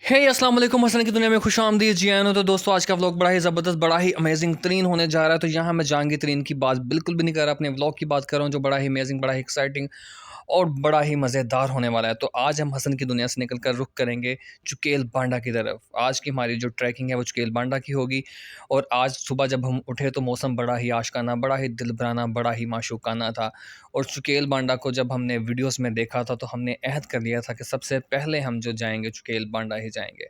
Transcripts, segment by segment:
हे अस्सलाम वालेकुम, हसन की दुनिया में खुश आमदीद जी आनो। तो दोस्तों, आज का व्लॉग बड़ा ही ज़बरदस्त, बड़ा ही अमेजिंग तरीन होने जा रहा है। तो यहाँ मैं जहांगीर तरीन की बात बिल्कुल भी नहीं कर रहा, अपने व्लॉग की बात कर रहा हूँ जो बड़ा ही अमेजिंग, बड़ा ही एक्साइटिंग और बड़ा ही मज़ेदार होने वाला है। तो आज हम हसन की दुनिया से निकल कर रुख करेंगे चुकेल बांडा की तरफ। आज की हमारी जो ट्रैकिंग है वो चुकेल बांडा की होगी। और आज सुबह जब हम उठे तो मौसम बड़ा ही आशिकाना, बड़ा ही दिलबराना, बड़ा ही माशूकाना था। और चुकेल बांडा को जब हमने वीडियोस में देखा था तो हमने अहद कर लिया था कि सबसे पहले हम जो जाएंगे चुकेल बांडा ही जाएंगे।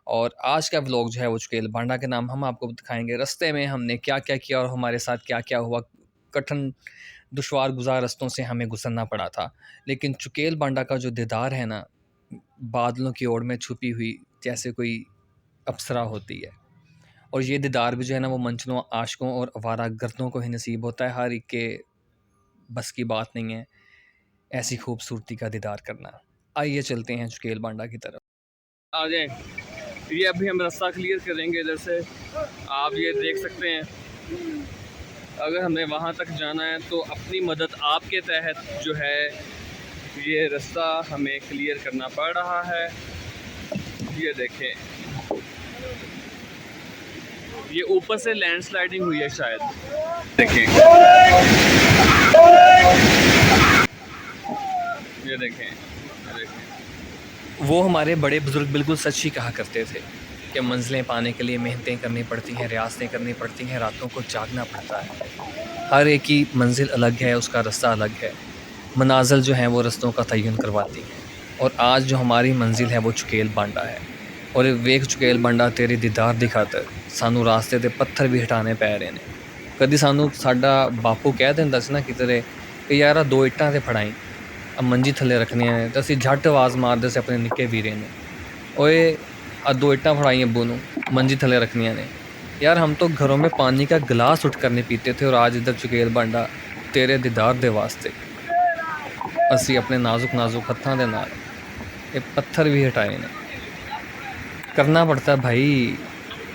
और आज का व्लॉग जो है वो चुकेल बांडा के नाम हम आपको दिखाएंगे रास्ते में हमने क्या-क्या किया और हमारे साथ क्या-क्या हुआ। कठिन दुश्वार गुज़ार रास्तों से हमें गुज़रना पड़ा था। लेकिन चुकेल बांडा का जो दीदार है ना, बादलों की ओड़ में छुपी हुई जैसे कोई अप्सरा होती है। और ये दीदार भी जो है ना वो मंचलों, आशिकों और आवारा गर्दों को ही नसीब होता है। हर एक के बस की बात नहीं है ऐसी खूबसूरती का दीदार करना। आइए चलते हैं चुकेल बांडा की तरफ। आ जाएँ। ये अभी हम रास्ता क्लियर करेंगे इधर से। आप ये देख सकते हैं, अगर हमें वहाँ तक जाना है तो अपनी मदद आपके तहत जो है ये रास्ता हमें क्लियर करना पड़ रहा है। ये देखें, ये ऊपर से लैंडस्लाइडिंग हुई है शायद। देखें, ये देखें, ये देखें। वो हमारे बड़े बुज़ुर्ग बिल्कुल सच ही कहा करते थे कि मंज़िलें पाने के लिए मेहनतें करनी पड़ती हैं, रियासतें करनी पड़ती हैं, रातों को जागना पड़ता है। हर एक की मंज़िल अलग है, उसका रास्ता अलग है। मनाज़िल जो हैं वो रास्तों का तयन करवाती हैं। और आज जो हमारी मंज़िल है वो चुकेल बांडा है। और वेख चुकेल बांडा तेरे दीदार दी खातर सानू रास्ते ते पत्थर भी हटाने पै रहे ने। कदी सानू साडा बापू कह दिंदा सी ना किधरे कि यार दो इट्टां ते फड़ाई, मंजी थल्ले रखनियां ने, तो असीं झट आवाज़ मारदे सी अपने निक्के वीरे ने, ओए आ दो इट्टां फड़ाई अब्बू नू, मंजी थल्ले रखनियां ने। यार हम तो घरों में पानी का गिलास उठ कर नहीं पीते थे और आज इधर चुकेल बांडा तेरे दीदार दे वास्ते असी अपने नाजुक नाजुक हत्थां दे नाल ये पत्थर भी हटाए ने। करना पड़ता है भाई,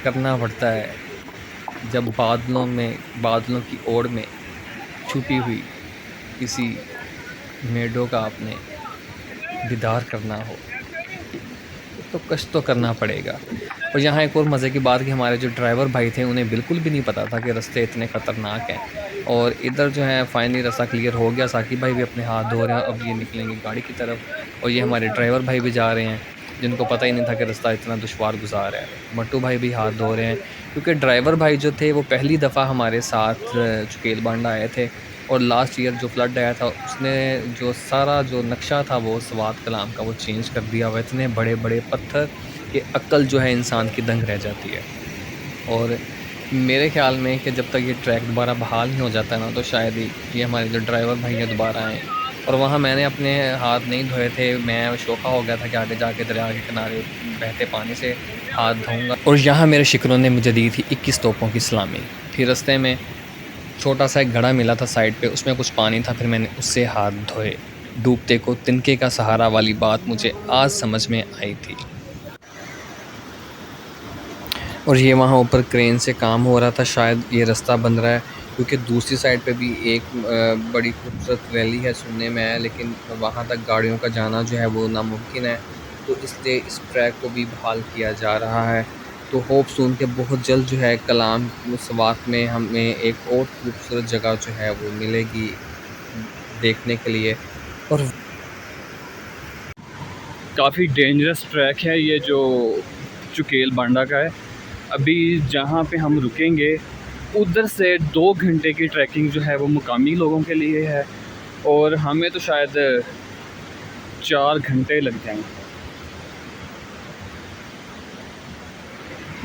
करना पड़ता है जब बादलों की ओड़ में छुपी हुई किसी मेढों का आपने दीदार करना हो तो कष्ट तो करना पड़ेगा। और यहाँ एक और मज़े की बात कि हमारे जो ड्राइवर भाई थे उन्हें बिल्कुल भी नहीं पता था कि रास्ते इतने ख़तरनाक हैं। और इधर जो है फाइनली रास्ता क्लियर हो गया। साकिब भाई भी अपने हाथ धो रहे हैं, अब ये निकलेंगे गाड़ी की तरफ। और ये हमारे ड्राइवर भाई भी जा रहे हैं जिनको पता ही नहीं था कि रास्ता इतना दुश्वार गुजार है। मट्टू भाई भी हाथ धो रहे हैं क्योंकि ड्राइवर भाई जो थे वो पहली दफ़ा हमारे साथ चुकेल बांडा आए थे। और लास्ट ईयर जो फ्लड आया था उसने जो सारा जो नक्शा था वो स्वात कलाम का वो चेंज कर दिया हुआ। इतने बड़े बड़े पत्थर कि अक्ल जो है इंसान की दंग रह जाती है। और मेरे ख्याल में कि जब तक ये ट्रैक दोबारा बहाल नहीं हो जाता ना तो शायद ही ये हमारे जो ड्राइवर भाई हैं दोबारा आएँ। और वहाँ मैंने अपने हाथ नहीं धोए थे, मैं शौक़ा हो गया था कि आगे जाके दरिया के किनारे बहते पानी से हाथ धोऊँगा। और यहाँ मेरे शिकरों ने मुझे दी थी 21 तोपों की सलामी। फिर रास्ते में छोटा सा एक घड़ा मिला था साइड पे, उसमें कुछ पानी था, फिर मैंने उससे हाथ धोए। डूबते को तिनके का सहारा वाली बात मुझे आज समझ में आई थी। और ये वहाँ ऊपर क्रेन से काम हो रहा था, शायद ये रास्ता बन रहा है क्योंकि दूसरी साइड पे भी एक बड़ी खूबसूरत वैली है सुनने में है, लेकिन वहाँ तक गाड़ियों का जाना जो है वो नामुमकिन है। तो इसलिए इस ट्रैक को भी बहाल किया जा रहा है। तो होप सुन के बहुत जल्द जो है कलाम स्वात में हमें एक और खूबसूरत जगह जो है वो मिलेगी देखने के लिए। और काफ़ी डेंजरस ट्रैक है ये जो चुकेल बांडा का है। अभी जहाँ पे हम रुकेंगे उधर से 2 घंटे की ट्रैकिंग जो है वो मुकामी लोगों के लिए है और हमें तो शायद 4 घंटे लग जाएंगे।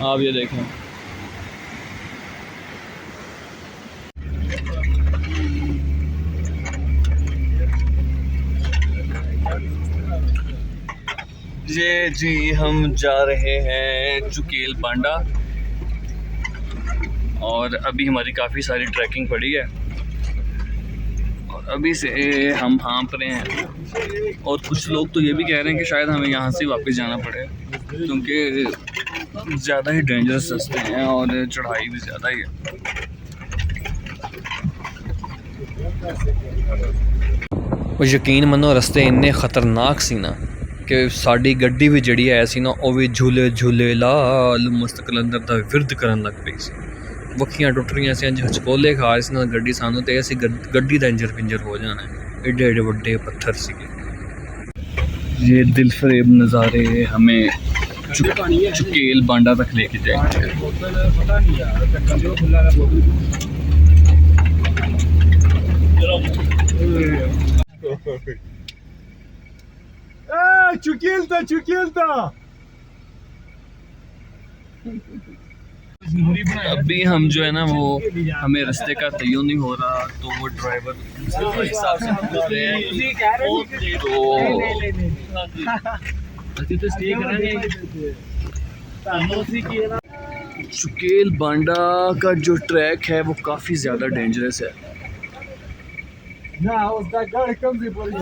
आप ये देखें, ये जी हम जा रहे हैं चुकेल बांडा और अभी हमारी काफ़ी सारी ट्रैकिंग पड़ी है और अभी से हम हाँप रहे हैं। और कुछ लोग तो ये भी कह रहे हैं कि शायद हमें यहाँ से वापस जाना पड़े क्योंकि ज़्यादा ही डेंजरस रास्ते हैं और चढ़ाई भी ज़्यादा ही है। और यकीन मनो रास्ते इन्ने ख़तरनाक सी ना कि साड़ी गड्डी भी जड़ी है ऐसी ना वो भी झूले झूले लाल मस्त कलंदर दा विरद करन लग पई सी वक्खियां टुट रही सी इंज हचकोले खा इस ना गड्डी सानू ते ऐसी गड्डी दा इंजर पिंजर हो जाना है एडे एडे वड्डे पत्थर सी। ये दिल फरेब नज़ारे हमें चुकेल बांडा तक लेके जाएंगे। चुकेलता अभी हम जो है ना वो हमें रास्ते का तयन नहीं हो रहा तो वो ड्राइवर हिसाब से हम पूछ रहे हैं तो चुकेल बांडा का जो ट्रैक है वो काफ़ी ज़्यादा डेंजरस है।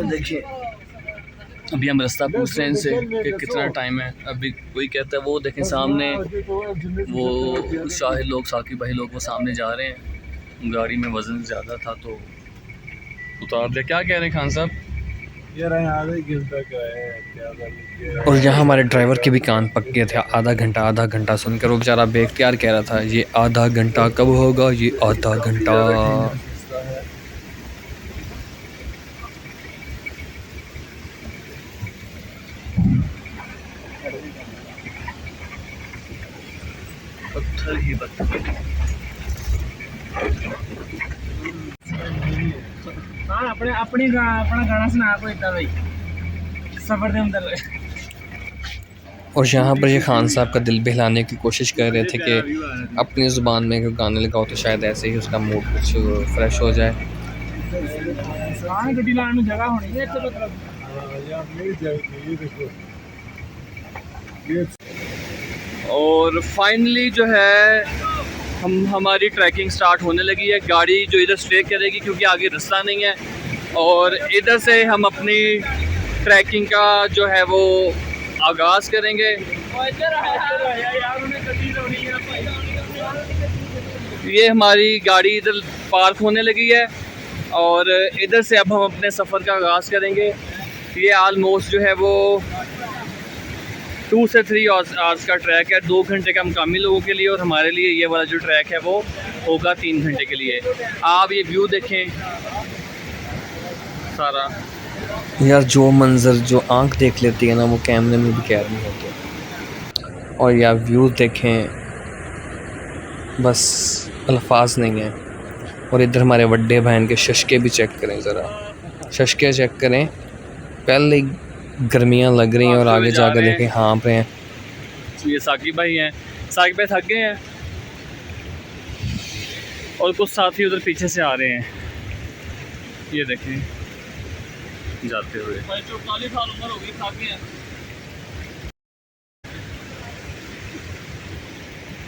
देखिए अभी हम रास्ता पूछ रहे हैं इनसे कि कितना टाइम है। अभी कोई कहता है वो देखें सामने वो शाहिद लोग साकी भाई लोग वो सामने जा रहे हैं। गाड़ी में वज़न ज़्यादा था तो उतार दिया। क्या कह रहे हैं खान साहब? और यहाँ हमारे ड्राइवर के भी कान पक गए थे। आधा घंटा सुनकर वो बेचारा बेख्तियार कह रहा था ये आधा घंटा कब होगा, ये आधा घंटा। पत्थर ही पत्थर। हाँ अपना गाना सुना कोई भाई सफर के अंदर। और यहाँ पर ये खान साहब का दिल बहलाने की कोशिश कर रहे थे कि अपनी ज़ुबान में कोई गाने लगाओ तो शायद ऐसे ही उसका मूड कुछ फ्रेश हो जाए। गड्डी लाने जगह होनी है और फाइनली जो है हमारी ट्रैकिंग स्टार्ट होने लगी है। गाड़ी जो इधर स्टे करेगी क्योंकि आगे रास्ता नहीं है और इधर से हम अपनी ट्रैकिंग का जो है वो आगाज़ करेंगे। ये हमारी गाड़ी इधर पार्क होने लगी है और इधर से अब हम अपने सफ़र का आगाज़ करेंगे। ये आलमोस्ट जो है वो 2 से 3 आवर्स का ट्रैक है। 2 घंटे का मुकामी लोगों के लिए और हमारे लिए ये वाला जो ट्रैक है वो होगा 3 घंटे के लिए। आप ये व्यू देखें सारा। यार जो मंज़र जो आंख देख लेती है ना वो कैमरे में भी कैद नहीं होते। और यार व्यू देखें बस अल्फाज नहीं है। और इधर हमारे बड़े बहन के शशके भी चेक करें ज़रा, शशके चेक करें। पहले गर्मियाँ लग रही हैं और आगे जाकर देखें हाँप रहे हैं। ये साकी भाई हैं, साकी भाई थक गए हैं और कुछ साथी उधर पीछे से आ रहे हैं। ये देखें जाते हुए। 44 साल उम्र होगी, थक गए हैं।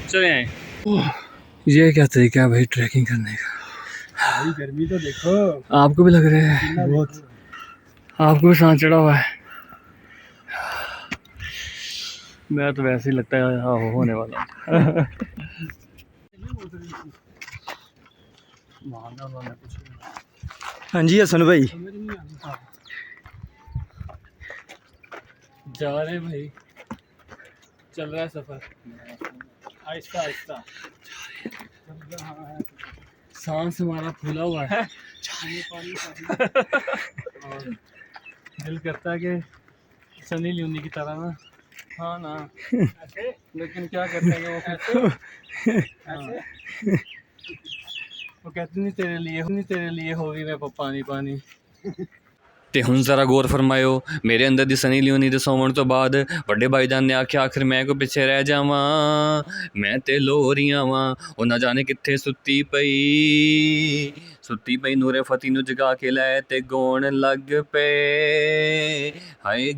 चले आए। ये क्या तरीका है भाई ट्रैकिंग करने का? भाई गर्मी तो देखो। आपको भी लग रहा है? बहुत। आपको भी सांस चढ़ा हुआ है? मैं तो वैसे ही लगता है हाँ होने वाला। हाँ जी हसन भाई जा रहे हैं भाई, चल रहा है सफर आहिस्ता आहिस्ता। सांस हमारा फूला हुआ है। और दिल करता है कि सनी लियोनी की तरह ना। हाँ ना लेकिन क्या करते हैं वो वो कहते नहीं तेरे लिए होगी मैं पानी पानी। ते हुण जरा गौर फरमायो मेरे अंदर दी सनी लियोनी दे सौवण तो बाद वड्डे भाईजान ने आख्या आखिर मैं को पिछे रह जावां, मैं ते लोरियां वां ओ ना जाने कित्थे सुत्ती पई नूरे फती नू जगा के लै ते गौण लग पे। हाय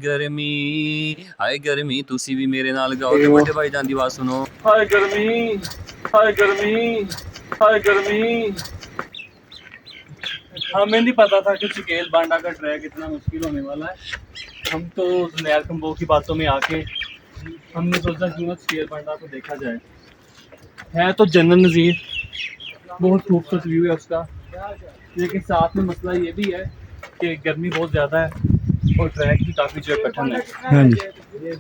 गर्मी तुसी भी मेरे नाल गाओ ते वड्डे भाईजान दी आवाज़ सुनो। हाय गर्मी हमें नहीं पता था कि चुकेल बांडा का ट्रैक इतना मुश्किल होने वाला है। हम तो नैर कंबो की बातों में आके हमने सोचा क्यों ना चुकेल बांडा को देखा जाए। है तो जन्नत नज़ीर, बहुत खूबसूरत व्यू है उसका, लेकिन साथ में मसला ये भी है कि गर्मी बहुत ज़्यादा है और ट्रैक भी काफी जो कठिन है। हाँ जी। ये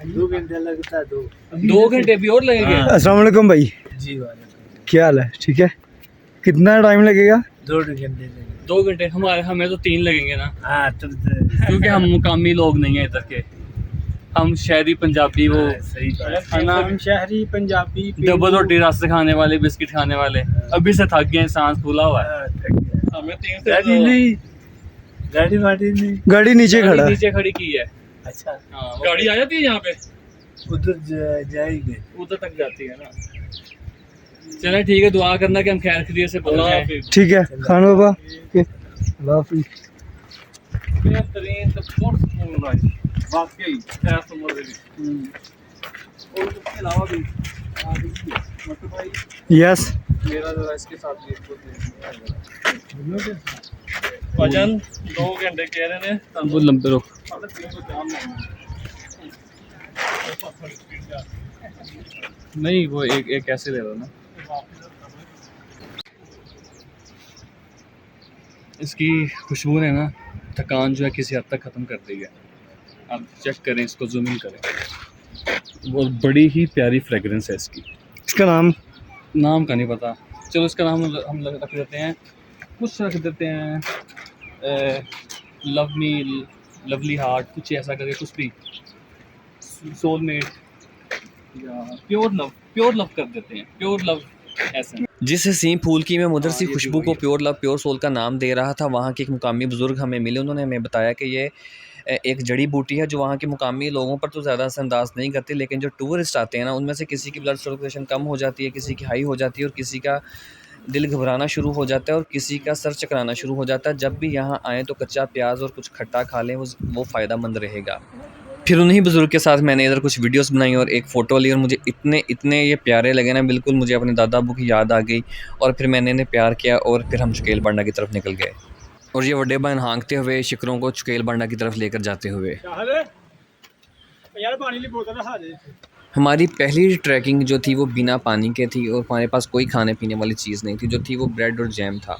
2 घंटे लगता है। 2 घंटे भी और लगेंगे? अस्सलाम वालेकुम भाई, जी वाले क्या हाल है? ठीक है। कितना टाइम लगेगा? 2 घंटे लगेंगे। 2 घंटे हमें तो 3 लगेंगे ना, हाँ तो क्योंकि हम मुकामी लोग नहीं हैं इधर के। हम शहरी पंजाबी, वो सही बात है ना, हम शहरी पंजाबी डबल रोटी रास्ते खाने वाले, बिस्किट खाने वाले। अभी से थक गए, सांस फूला हुआ है। हमें 3 से गाड़ी नहीं, गाड़ी वाड़ी नहीं। गाड़ी नीचे गाड़ी खड़ा है। नीचे खड़ी की है। अच्छा हाँ, गाड़ी आ जाती है यहाँ पे, उधर जाएंगे। उधर तक जाती है ना। चले ठीक है, दुआ करना कि हम खैर खैरियत से पहुंच जाए। ठीक है खान बाबा, अल्लाह हाफिज़। बेहतरीन तो पुरसकून लाइफ वाकई इस उम्र दे विच। और उसके अलावा भी मतलब भाई यस। मेरा जरा इसके साथ भी भजन 2 घंटे कह रहे हैं वो लंबे रुक नहीं, वो एक ऐसे ले लो ना। इसकी खुशबू ने ना थकान जो है किसी हद तक ख़त्म कर दी है। आप चेक करें, इसको जूम इन करें, वो बड़ी ही प्यारी फ्रेगरेंस है इसकी। इसका नाम का नहीं पता, चलो इसका नाम हम रख देते हैं, कुछ रख देते हैं लव मी, लवली हार्ट, कुछ ऐसा करके, कुछ भी, सोलमेट या प्योर लव कर देते हैं, प्योर लव ऐसा। जिस हसीन फूल की मैं मधुर सी खुशबू को प्योर लव, प्योर सोल का नाम दे रहा था, वहाँ के एक मुकामी बुज़ुर्ग हमें मिले। उन्होंने हमें बताया कि ये एक जड़ी बूटी है जो वहाँ के मुकामी लोगों पर तो ज़्यादा असरअंदाज नहीं करती, लेकिन जो टूरिस्ट आते हैं ना, उनमें से किसी की ब्लड सर्कुलेशन कम हो जाती है, किसी की हाई हो जाती है, और किसी का दिल घबराना शुरू हो जाता है, और किसी का सर चकराना शुरू हो जाता है। जब भी यहाँ आएँ तो कच्चा प्याज और कुछ खट्टा खा लें, वो फ़ायदेमंद रहेगा। फिर उन्हीं बुज़ुर्ग के साथ मैंने इधर कुछ वीडियोस बनाई और एक फ़ोटो ली, और मुझे इतने ये प्यारे लगे ना, बिल्कुल मुझे अपने दादा अबू की याद आ गई। और फिर मैंने इन्हें प्यार किया, और फिर हम चुकेल बांडा की तरफ निकल गए। और ये वड्डे बहन हाँकते हुए शिकरों को चुकेल बांडा की तरफ लेकर जाते हुए। हमारी पहली ट्रैकिंग जो थी वो बिना पानी के थी, और हमारे पास कोई खाने पीने वाली चीज़ नहीं थी। जो थी वो ब्रेड और जैम था,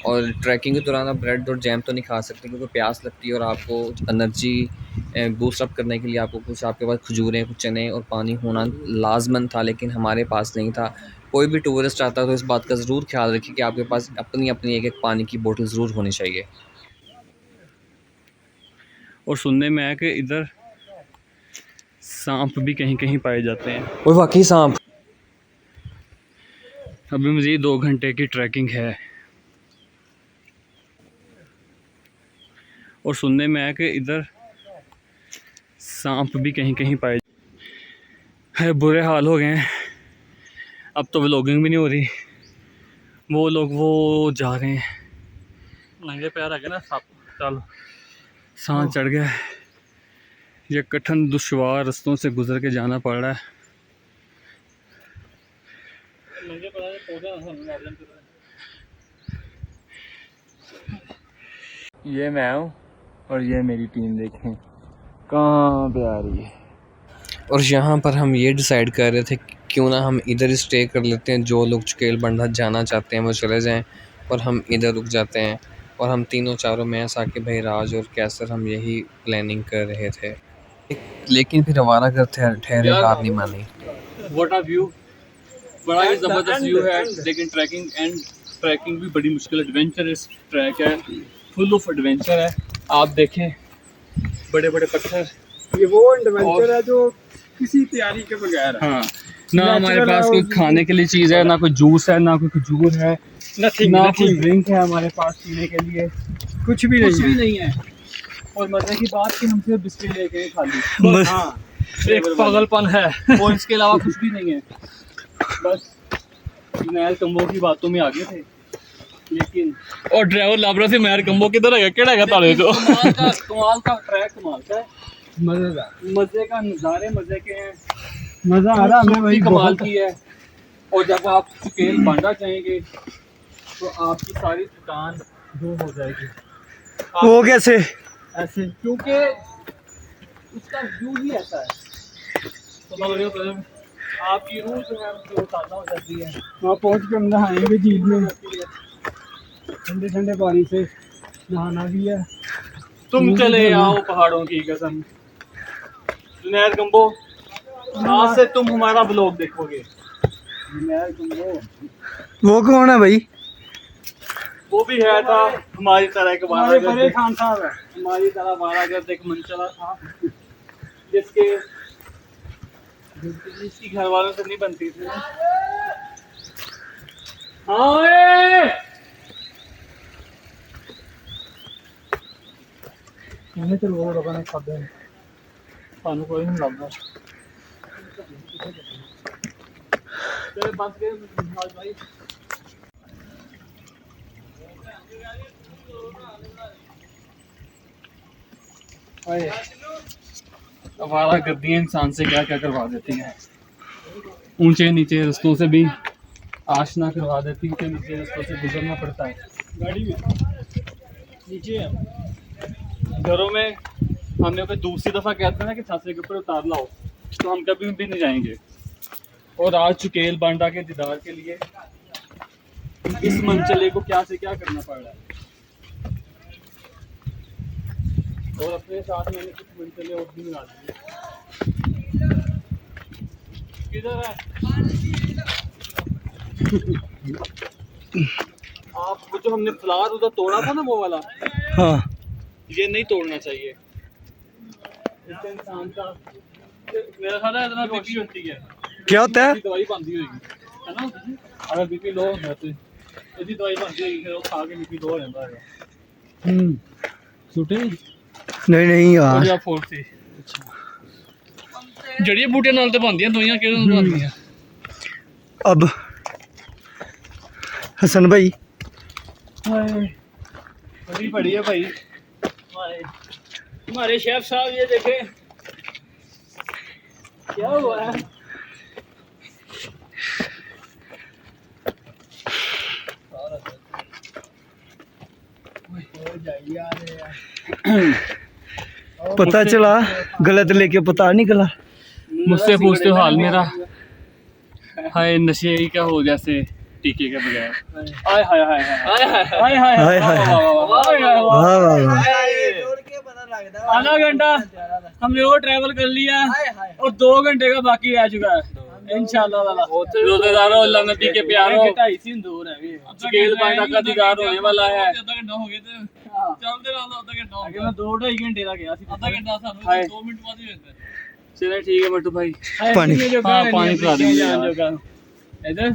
और ट्रैकिंग के दौरान आप ब्रेड और जैम तो नहीं खा सकते क्योंकि प्यास लगती है, और आपको एनर्जी बूस्ट अप करने के लिए आपको कुछ, आपके पास खजूरें, कुछ चने और पानी होना लाजमन था, लेकिन हमारे पास नहीं था। कोई भी टूरिस्ट आता है तो इस बात का ज़रूर ख्याल रखिए कि आपके पास अपनी अपनी एक पानी की बोतल ज़रूर होनी चाहिए। और सुनने में आया कि इधर सांप भी कहीं कहीं पाए जाते हैं। और वाकई सांप। अभी मुझे 2 घंटे की ट्रैकिंग है, और सुनने में आया कि इधर सांप भी कहीं कहीं पाए है। बुरे हाल हो गए हैं, अब तो व्लॉगिंग भी नहीं हो रही। वो लोग वो जा रहे हैं, नंगे पैर आ गए ना सांप, चलो सांप चढ़ गया। ये कठिन दुश्वार रास्तों से गुजर के जाना पड़ रहा है। ये मैं हूँ और ये मेरी टीम, देखें कहाँ पे आ रही है। और यहाँ पर हम ये डिसाइड कर रहे थे क्यों ना हम इधर ही स्टे कर लेते हैं, जो लोग चुकेल बांडा जाना चाहते हैं वो चले जाएं, और हम इधर रुक जाते हैं। और हम तीनों चारों में, साकिब भाई, राज और कैसर, हम यही प्लानिंग कर रहे थे, लेकिन फिर हमारा घर ठहरे हार नहीं मानी। व्हाट अ व्यू, बड़ा ही ज़बरदस्त व्यू है, लेकिन ट्रैकिंग भी बड़ी मुश्किल, एडवेंचरस ट्रैक है, फुल ऑफ एडवेंचर है। आप देखें बड़े बड़े पत्थर, ये वो एडवेंचर है जो किसी तैयारी के बगैर है। हाँ, ना हमारे पास कोई खाने के लिए चीज़ है, ना कोई जूस है, ना कोई खजूर है, ना कोई ड्रिंक है हमारे पास पीने के लिए, कुछ भी नहीं है। और मजे की बात कि हम सिर्फ बिस्किट लेके गए खाली। हाँ, एक पागलपन है, और इसके अलावा कुछ भी नहीं है। बस नहर कम्बो की बातों में आगे थे, लेकिन और ड्राइवर लाबरा से नहर कम्बो किधर है, केड़ा है ताले तो कमाल का ट्रैक, कमाल का है, मजे का नज़ारे मजे के हैं, मजा आ रहा हमें, वही कमाल की है। और जब आप चुकेल बांडा जाएंगे तो आपकी सारी थकान दूर हो जाएगी। वो कैसे? ऐसे, क्योंकि उसका व्यू ही ऐसा है, तो आपकी रूह जो है वो ताज़ा हो जाती है। वहाँ पहुँच के हम नहाएंगे झील में, ठंडे ठंडे पानी से नहाना भी है। तुम चले आओ पहाड़ों की कसम। जुनैद गंबो, आज से तुम हमारा ब्लॉग देखोगे। वो कौन है भाई? वो भी है था हमारी तरह एक हमारे बड़े खान साहब है। हमारी तरह वारागर्द एक मंचला था जिसके जिसकी घर वालों से नहीं बनती थी। हाँ ओए! मैंने तो लोग रखा नहीं खाते हैं। ਸਾਨੂੰ ਕੋਈ ਨਹੀਂ ਲੱਭਦਾ ਤੇਰੇ ਬਸ ਕੇ ਨਾਲ ਭਾਈ आए आवारा गर्दियाँ इंसान से क्या क्या करवा देती हैं। ऊंचे नीचे रास्तों से भी आशना करवा देती हैं। ऊंचे नीचे रास्तों से गुजरना पड़ता है। गाड़ी में नीचे है घरों में हमें कोई दूसरी दफ़ा कहते हैं ना कि छात्रे के ऊपर उतार लाओ, तो हम कभी भी नहीं जाएंगे। और आज चुकेल बांडा के दीदार के लिए इस मंचले को क्या से क्या करना पड़ रहा है। और अपने साथ मैंने कुछ मंचले और भी मिला दिए। किधर है आप? वो जो हमने फ्लावर उधर तोड़ा था ना वो वाला, हाँ ये नहीं तोड़ना चाहिए। इससे इंसान का मेरा ख्याल है इतना बीपी होती है। क्या होता है? दवाई बनती होगी है ना। अगर बीपी लो होता तो इसकी दवाई बनती होगी, फिर वो खा के बीपी लो हो जाता है। सूटे नहीं नहीं यार, या फोर्थ सी जड़ियां बूटियां नाल ते बनदियां दवाइयां किहदे नाल बनदियां। अब हसन भाई बड़ी बड़ी है भाई हमारे शेफ साहब। ये देखे क्या हुआ है। पता चला गलत लेके पता निकला। मुझसे पूछते हो हाल मेरा, हाय नशे ही क्या हो जैसे टीके के बगैर। हाय हाय हाय हाय हाय हाय हाय हाय वाह वाह वाह। आधा घंटा हमने वो ट्रैवल कर लिया और 2 घंटे का बाकी रह चुका है। इंशाल्लाह रोजेदारों अल्लाह नबी के प्यारों, चुकेल बांडा का दीदार होने वाला है। आधा घंटा हो गया चलते रहो। आधा घंटा हो गया। मैं 2-2.5 घंटे का गया। आधा घंटा सानू 2 मिनट बाद ही होता है। चलो ठीक है मट्टू भाई, पानी हाँ पानी पिला देंगे। इधर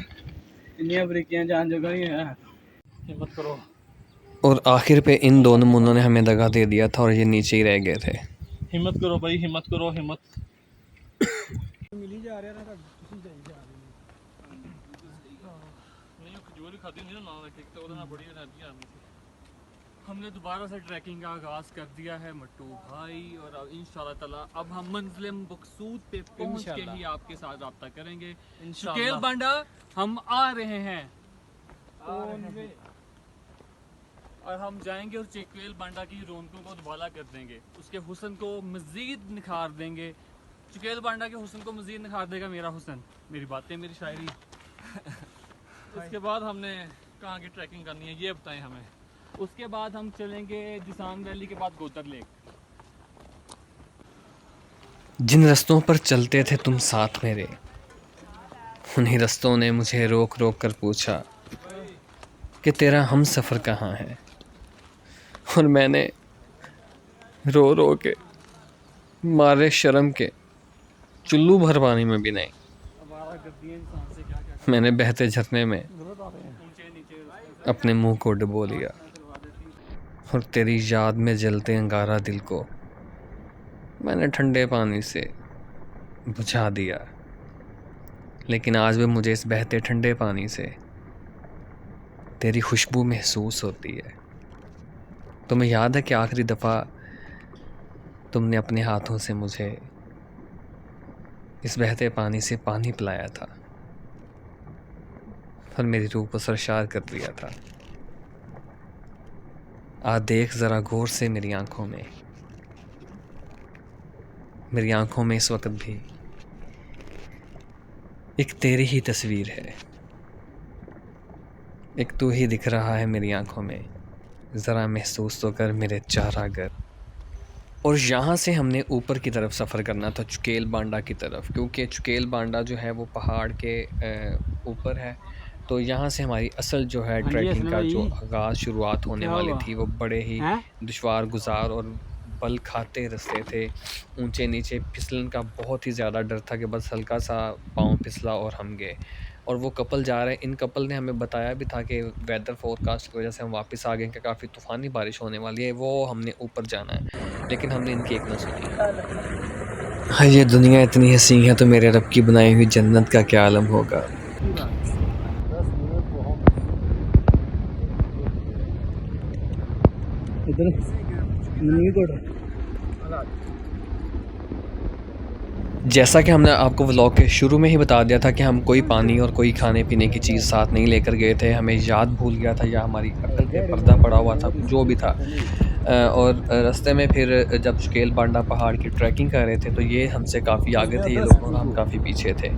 इन्नी बरीकियां जान जोगा नहीं है। हिम्मत करो। और आखिर पे इन दोनों मुन्नों ने हमें दगा दे दिया था और ये नीचे ही रह गए थे। हिम्मत करो भाई, हिम्मत करो, हिम्मत। मिली जा रहा है ਤੁਸੀਂ ਜਾਈ ਜਾ ਰਹੇ नहीं खजूर ही खाती नहीं ना रखे तो ना बड़ी एनर्जी आनी थी। हमने दोबारा से ट्रैकिंग का आगाज़ कर दिया है मट्टू भाई। और अब इंशाल्लाह ताला अब हम मंजिल मकसूद पे पहुंच के ही आपके साथ रब्ता करेंगे। चुकेल बांडा हम आ रहे हैं और हम जाएंगे और चुकेल बांडा की रौनकों को दुबाला कर देंगे, उसके हुस्न को मज़ीद निखार देंगे। चुकेल बांडा के हुस्न को मज़ीद निखार देगा मेरा हुस्न, मेरी बातें, मेरी शायरी। उसके बाद हमने कहाँ की ट्रैकिंग करनी है ये बताएं हमें। उसके बाद हम चलेंगे जिसान वैली के बाद गोतर लेक। जिन रास्तों पर चलते थे तुम साथ मेरे, उन्हीं रास्तों ने मुझे रोक रोक कर पूछा कि तेरा हम सफ़र कहाँ है। और मैंने रो रो के मारे शर्म के चुल्लू भर पानी में भी नहीं, मैंने बहते झरने में अपने मुंह को डुबो लिया और तेरी याद में जलते अंगारा दिल को मैंने ठंडे पानी से बुझा दिया। लेकिन आज भी मुझे इस बहते ठंडे पानी से तेरी खुशबू महसूस होती है। तुम्हें याद है कि आखिरी दफ़ा तुमने अपने हाथों से मुझे इस बहते पानी से पानी पिलाया था और मेरी रूह को सरशार कर दिया था। आज देख ज़रा गौर से मेरी आंखों में, मेरी आंखों में इस वक्त भी एक तेरी ही तस्वीर है, एक तू ही दिख रहा है मेरी आंखों में। ज़रा महसूस तो कर मेरे चारागर। और यहाँ से हमने ऊपर की तरफ सफ़र करना था चुकेल बांडा की तरफ, क्योंकि चुकेल बांडा जो है वो पहाड़ के ऊपर है। तो यहाँ से हमारी असल जो है ट्रैकिंग का जो आगाज़ शुरुआत होने वाली थी वो बड़े ही दुश्वार गुज़ार और बल खाते रास्ते थे। ऊंचे नीचे फिसलन का बहुत ही ज़्यादा डर था कि बस हल्का सा पाँव फिसला और हम गए। और वो कपल जा रहे हैं, इन कपल ने हमें बताया भी था कि वेदर फोरकास्ट की वजह से हम वापस आ गए कि काफ़ी तूफ़ानी बारिश होने वाली है, वो हमने ऊपर जाना है, लेकिन हमने इनकी एक ना सुनी। हाँ, ये दुनिया इतनी हसीन है तो मेरे रब की बनाई हुई जन्नत का क्या आलम होगा। जैसा कि हमने आपको व्लॉग के शुरू में ही बता दिया था कि हम कोई पानी और कोई खाने पीने की चीज़ साथ नहीं लेकर गए थे। हमें याद भूल गया था या हमारी अक्ल पे पर्दा पड़ा हुआ था, जो भी था। और रास्ते में फिर जब चुकेल बांडा पहाड़ की ट्रैकिंग कर रहे थे तो ये हमसे काफ़ी आगे थे ये लोग और हम काफ़ी पीछे थे।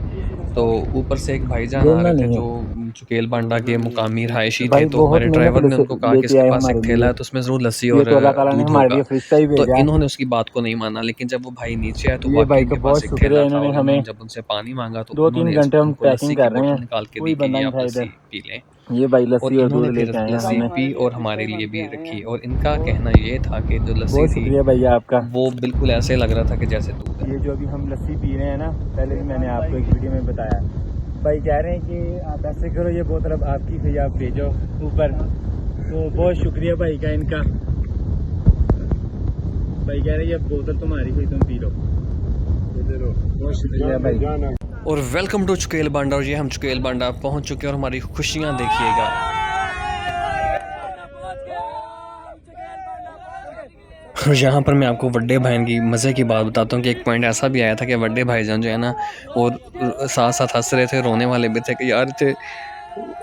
तो ऊपर से एक भाईजान आ रहे थे जो चुकेल बांडा के मुकामी रहायशी थे, तो हमारे ड्राइवर ने उनको कहा कि इसके पास एक थैला है तो उसमें ज़रूर लस्सी और दूध होगा। तो इन्होंने उसकी बात को नहीं माना, लेकिन जब वो भाई नीचे आए तो वाकई उनके पास एक थैला था और उन्होंने जब उनसे पानी मांगा तो 2-3 घंटे हम ट्रैकिंग कर रहे हैं, निकाल के कोई दी बंदा कि नहीं आप था लस्सी इधर। पी लें। ये भाई और लस्सी और दूध इन्होंने लेके फिर आए हैं लस्सी हमें। पी और हमारे लिए भी रखी, और इनका कहना ये था कि जो लस्सी बहुत थी शुक्रिया भैया आपका। वो बिल्कुल ऐसे लग रहा था कि जैसे दूध है। ये जो अभी हम लस्सी पी रहे हैं ना, पहले भी मैंने आपको एक वीडियो में बताया, भाई कह रहे हैं कि आप ऐसे करो, ये बोतल अब आपकी थी, आप भेजो ऊपर। तो बहुत शुक्रिया भाई का इनका। भाई कह रहे हैं ये बोतल तुम्हारी हुई, तुम पी लो। बहुत शुक्रिया भाई। और वेलकम टू चुकेल बांडा। और ये हम चुकेल बांडा पहुंच चुके हैं और हमारी खुशियां देखिएगा। और यहाँ पर मैं आपको वड्डे भाईजान की मज़े की बात बताता हूँ कि एक पॉइंट ऐसा भी आया था कि वड्डे भाईजान जो है ना वो साथ साथ हंस रहे थे, रोने वाले भी थे कि यार थे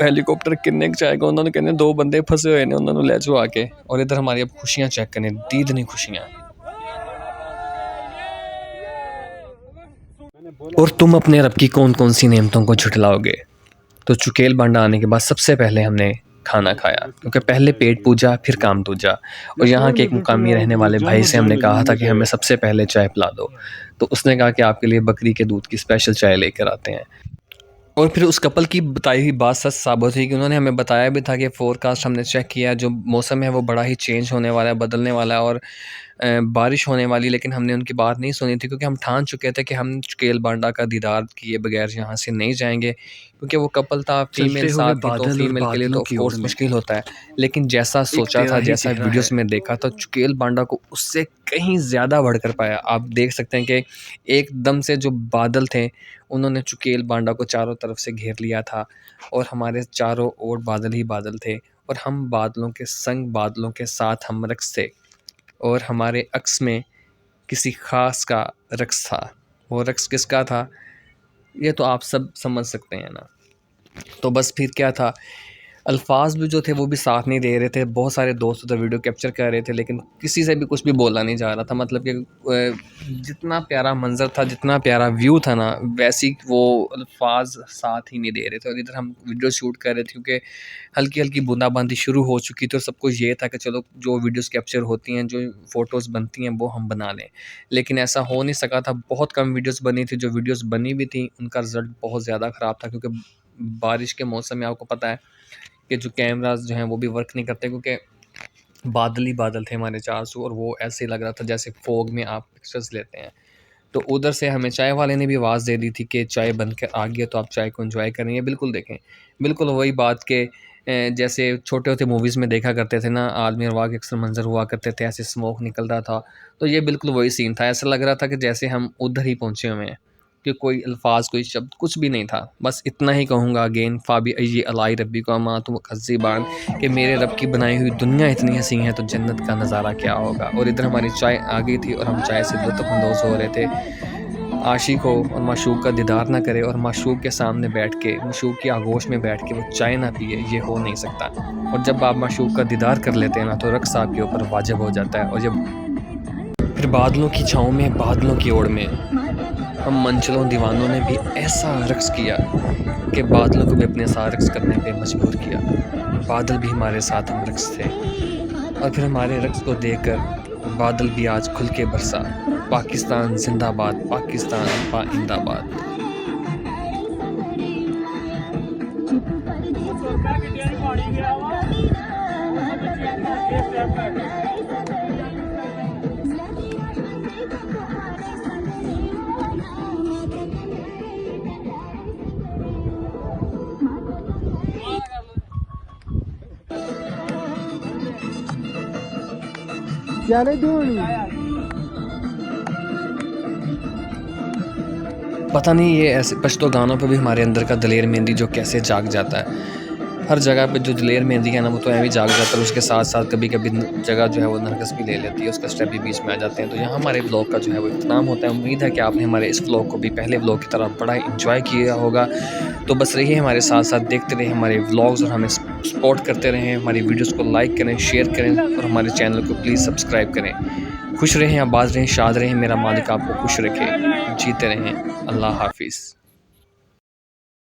हेलीकॉप्टर किन्ने जाएगा, उन्होंने कहने 2 बंदे फंसे हुए ने, उन्होंने ले जाओ आके। और इधर हमारी अब खुशियाँ चेक करें, दीदनी खुशियाँ। और तुम अपने रब की कौन कौन सी नेमतों को झुठलाओगे? तो चुकेल बांडा आने के बाद सबसे पहले हमने खाना खाया, क्योंकि पहले पेट पूजा फिर काम दूजा। और यहाँ के एक मुकामी रहने वाले भाई से हमने कहा था कि हमें सबसे पहले चाय पिला दो, तो उसने कहा कि आपके लिए बकरी के दूध की स्पेशल चाय लेकर आते हैं। और फिर उस कपल की बताई हुई बात सच साबित हुई कि उन्होंने हमें बताया भी था कि फोरकास्ट हमने चेक किया, जो मौसम है वो बड़ा ही चेंज होने वाला है, बदलने वाला है और बारिश होने वाली। लेकिन हमने उनकी बात नहीं सुनी थी, क्योंकि हम ठान चुके थे कि हम चुकेल बांडा का दीदार किए बगैर यहाँ से नहीं जाएंगे, क्योंकि वो कपल था, फीमेल साथ थी, तो फीमेल के लिए तो ऑफ कोर्स मुश्किल होता है। लेकिन जैसा सोचा था, जैसा वीडियोस में देखा था, चुकेल बांडा को उससे कहीं ज़्यादा बढ़कर पाया। आप देख सकते हैं कि एकदम से जो बादल थे उन्होंने चुकेल बांडा को चारों तरफ से घेर लिया था और हमारे चारों ओर बादल ही बादल थे और हम बादलों के संग, बादलों के साथ हम रक्स थे। और हमारे अक्स में किसी ख़ास का रक्स था। वो रक्स किसका था ये तो आप सब समझ सकते हैं ना। तो बस फिर क्या था, अल्फाज भी जो थे वो भी साथ नहीं दे रहे थे। बहुत सारे दोस्त उधर वीडियो कैप्चर कर रहे थे, लेकिन किसी से भी कुछ भी बोला नहीं जा रहा था। मतलब कि जितना प्यारा मंज़र था, जितना प्यारा व्यू था ना, वैसी वो अल्फाज साथ ही नहीं दे रहे थे। और इधर हम वीडियो शूट कर रहे थे क्योंकि हल्की हल्की बूंदाबांदी शुरू हो चुकी थी और सबको ये था कि चलो जो वीडियोज़ कैप्चर होती हैं, जो फ़ोटोज़ बनती हैं वो हम बना लें। लेकिन ऐसा हो नहीं सका था। बहुत कम वीडियोज़ बनी थी। जो वीडियोज़ बनी भी थी उनका रिज़ल्ट बहुत ज़्यादा ख़राब था, क्योंकि बारिश के मौसम में आपको पता है कि जो कैमरास जो हैं वो भी वर्क नहीं करते, क्योंकि बादल ही बादल थे हमारे चारों और वो ऐसे लग रहा था जैसे फोग में आप पिक्चर्स लेते हैं। तो उधर से हमें चाय वाले ने भी आवाज़ दे दी थी कि चाय बन कर आ गई है, तो आप चाय को एंजॉय करेंगे। बिल्कुल देखें, बिल्कुल वही बात के जैसे छोटे होते मूवीज़ में देखा करते थे ना, आदमी अरवा के अक्सर मंजर हुआ करते थे, ऐसे स्मोक निकल रहा था। तो ये बिल्कुल वही सीन था। ऐसा लग रहा था कि जैसे हम उधर ही पहुँचे हुए हैं, कि कोई अल्फाज, कोई शब्द कुछ भी नहीं था। बस इतना ही कहूँगा, अगेन फाबी अय्यी अलाई रब्बी को अमा तुम कज़्ज़िबान, कि मेरे रब की बनाई हुई दुनिया इतनी हसीन है तो जन्नत का नज़ारा क्या होगा। और इधर हमारी चाय आ गई थी और हम चाय से लुत्फ़अंदोज़ हो रहे थे। आशिक हो और माशूक का दीदार ना करे और माशूक के सामने बैठ के, माशूक की आगोश में बैठ के वो चाय ना पिए, ये हो नहीं सकता। और जब आप माशूक का दीदार कर लेते हैं ना, तो रक़्स आपके ऊपर वाजिब हो जाता है। और जब फिर बादलों की छाँव में, बादलों की ओड़ में हम मंचलों दीवानों ने भी ऐसा रक़्स किया कि बादलों को भी अपने साथ रक़्स करने पे मजबूर किया। बादल भी हमारे साथ हम रक़्स थे। और फिर हमारे रक़्स को देखकर बादल भी आज खुल के बरसा। पाकिस्तान जिंदाबाद, पाकिस्तान पाइंदाबाद। क्या नहीं दूनी पता नहीं ये ऐसे पश्तो गानों पे भी हमारे अंदर का दलेर मेहंदी जो कैसे जाग जाता है। हर जगह पे जो दलेर मेहंदी है ना वो तो ऐਵੇਂ जाग जाता है, उसके साथ साथ कभी कभी जगह जो है वो नरगस भी ले लेती है, उसका स्टेप भी बीच में आ जाते हैं। तो यहाँ हमारे व्लॉग का जो है वो इख्तिताम होता है। उम्मीद है कि आपने हमारे इस व्लॉग को भी पहले व्लॉग की तरह बड़ा इंजॉय किया होगा। तो बस रहिए हमारे साथ साथ, देखते रहें हमारे व्लॉग्स और हमें सपोर्ट करते रहें। हमारी वीडियोज़ को लाइक करें, शेयर करें और हमारे चैनल को प्लीज़ सब्सक्राइब करें। खुश रहें, आबाद रहें, शाद रहें। मेरा मालिक आपको खुश रखे। जीते रहें। अल्लाह हाफिज़।